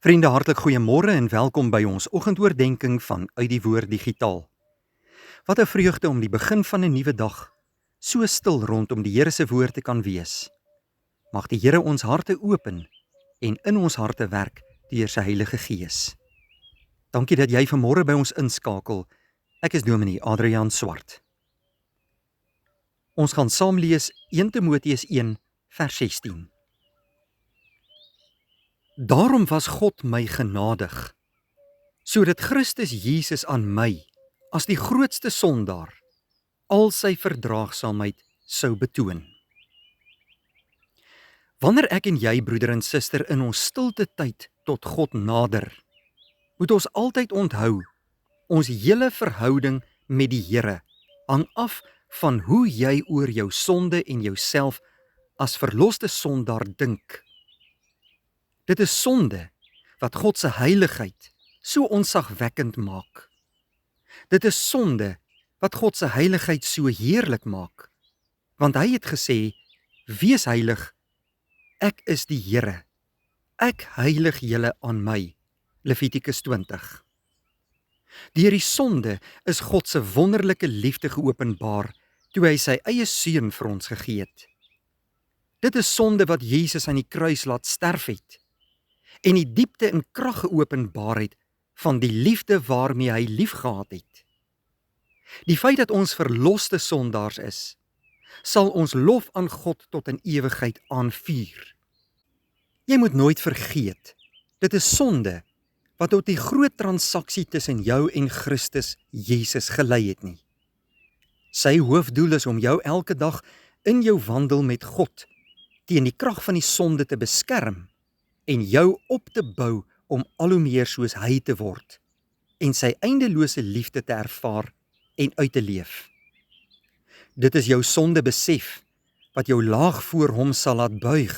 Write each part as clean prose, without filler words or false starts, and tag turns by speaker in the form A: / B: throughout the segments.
A: Vriende, hartlik goeiemôre en welkom by ons oggendoordenkings van Uit die Woord Digitaal. Wat 'n vreugde om die begin van 'n nuwe dag so stil rondom die Here se woord te kan wees. Mag die Here ons harte open en in ons harte werk deur sy Heilige Gees. Dankie dat jy vanmôre by ons inskakel. Ek is Dominee Adrian Swart. Ons gaan saam lees 1 Timoteus 1 vers 16. Daarom was God my genadig, sodat Christus Jesus aan my, as die grootste sondaar, al sy verdraagsaamheid sou betoon. Wanneer ek en jy, broeder en suster, in ons stilte tyd tot God nader, moet ons altyd onthou, ons hele verhouding met die Here hang af van hoe jy oor jou sonde en jouself as verloste sondaar dink. Dit is sonde wat God se heiligheid so onsagwekkend maak. Dit is sonde wat God se heiligheid so heerlik maak, want hy het gesê, wees heilig, ek is die Here, ek heilig julle aan my, Levitikus 20. Deur die sonde is God se wonderlike liefde geopenbaar, toe hy sy eie seun vir ons gegee het. Dit is sonde wat Jesus aan die kruis laat sterf het, en die diepte en krag geopenbaar het van die liefde waarmee hy liefgehad het. Die feit dat ons verloste sondaars is, sal ons lof aan God tot in ewigheid aanvuur. Jy moet nooit vergeet, dit is sonde wat tot die groot transaksie tussen jou en Christus Jesus gelei het nie. Sy hoofdoel is om jou elke dag in jou wandel met God teen die krag van die sonde te beskerm en jou op te bou om al hoe meer soos hy te word en sy eindelose liefde te ervaar en uit te leef. Dit is jou sonde besef wat jou laag voor hom sal laat buig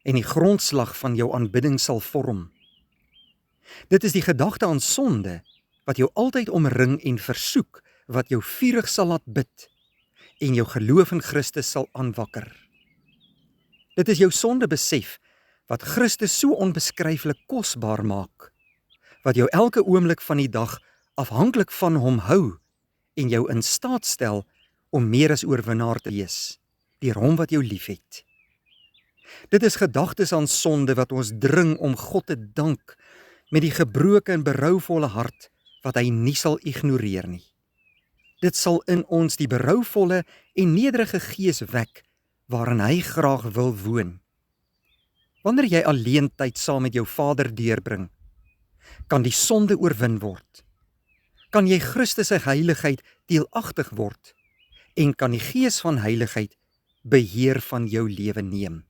A: en die grondslag van jou aanbidding sal vorm. Dit is die gedagte aan sonde wat jou altyd omring en versoek, wat jou vurig sal laat bid en jou geloof in Christus sal aanwakker. Dit is jou sonde besef wat Christus so onbeskryflik kosbaar maak, wat jou elke oomblik van die dag afhanklik van hom hou en jou in staat stel om meer as oorwinnaar te wees, deur hom wat jou liefhet. Dit is gedagtes aan sonde wat ons dring om God te dank met die gebroke en berouvolle hart wat hy nie sal ignoreer nie. Dit sal in ons die berouvolle en nederige gees wek waarin hy graag wil woon. Wanneer jy alleen tyd saam met jou Vader deurbring, kan die sonde oorwin word. Kan jy Christus se heiligheid deelagtig word en kan die Gees van heiligheid beheer van jou lewe neem.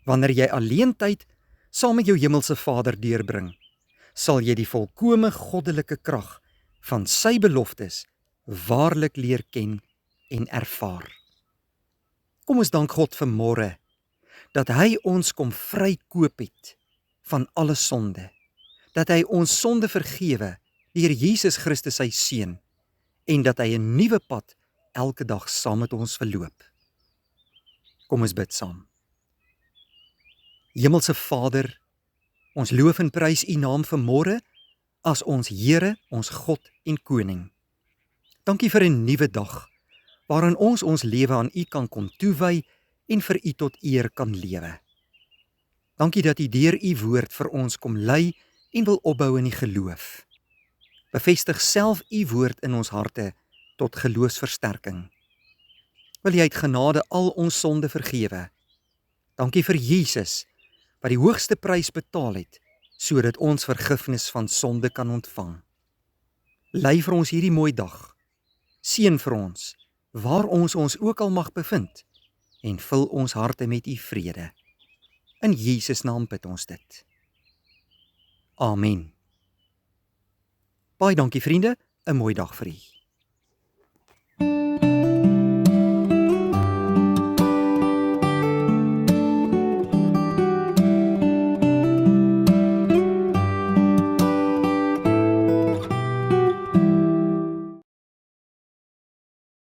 A: Wanneer jy alleen tyd saam met jou hemelse Vader deurbring, sal jy die volkome goddelike krag van sy beloftes waarlik leer ken en ervaar. Kom ons dank God vanmôre dat hy ons kom vrykoop het van alle sonde, dat hy ons sonde vergewe deur Jesus Christus sy seun en dat hy 'n nuwe pad elke dag saam met ons verloop. Kom ons bid saam. Hemelse Vader, ons loof en prys u naam vanmôre as ons Here, ons God en Koning. Dankie vir 'n nuwe dag, waarin ons lewe aan u kan kom toewy en vir u tot eer kan lewe. Dankie dat u deur u woord vir ons kom lei en wil opbou in die geloof. Bevestig self u woord in ons harte tot geloofsversterking. Wil jy uit genade al ons sonde vergewe. Dankie vir Jesus, wat die hoogste prys betaal het, sodat ons vergifnis van sonde kan ontvang. Lei vir ons hierdie mooi dag. Seën vir ons, waar ons ook al mag bevind, en vul ons harte met u vrede. In Jesus naam bid ons dit. Amen. Baie dankie vriende, 'n mooi dag vir u.